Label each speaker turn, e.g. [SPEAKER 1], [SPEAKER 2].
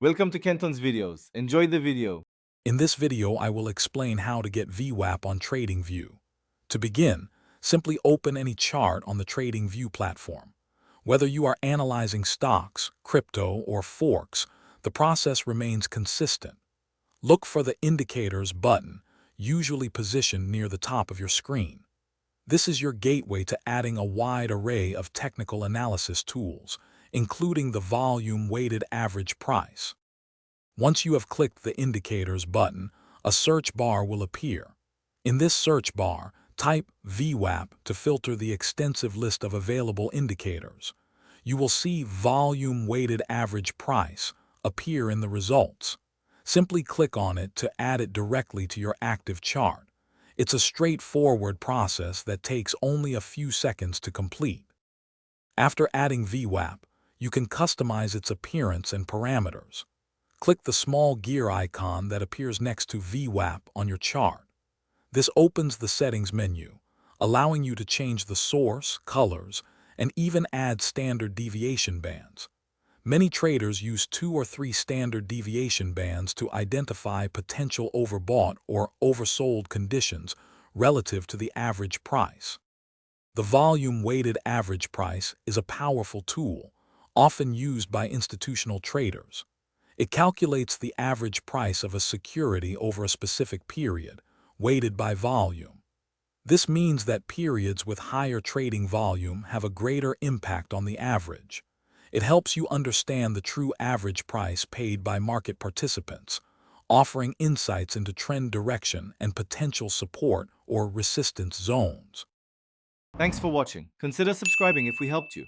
[SPEAKER 1] Welcome to Kenton's videos. Enjoy the video.
[SPEAKER 2] In this video, I will explain how to get VWAP on TradingView. To begin, simply open any chart on the TradingView platform. Whether you are analyzing stocks, crypto, or forex, the process remains consistent. Look for the Indicators button, usually positioned near the top of your screen. This is your gateway to adding a wide array of technical analysis tools, including the volume-weighted average price. Once you have clicked the Indicators button, a search bar will appear. In this search bar, type VWAP to filter the extensive list of available indicators. You will see Volume-Weighted Average Price appear in the results. Simply click on it to add it directly to your active chart. It's a straightforward process that takes only a few seconds to complete. After adding VWAP, you can customize its appearance and parameters. Click the small gear icon that appears next to VWAP on your chart. This opens the settings menu, allowing you to change the source, colors, and even add standard deviation bands. Many traders use 2 or 3 standard deviation bands to identify potential overbought or oversold conditions relative to the average price. The volume-weighted average price is a powerful tool, often used by institutional traders. It calculates the average price of a security over a specific period, weighted by volume. This means that periods with higher trading volume have a greater impact on the average. It helps you understand the true average price paid by market participants, offering insights into trend direction and potential support or resistance zones.
[SPEAKER 1] Thanks for watching. Consider subscribing if we helped you.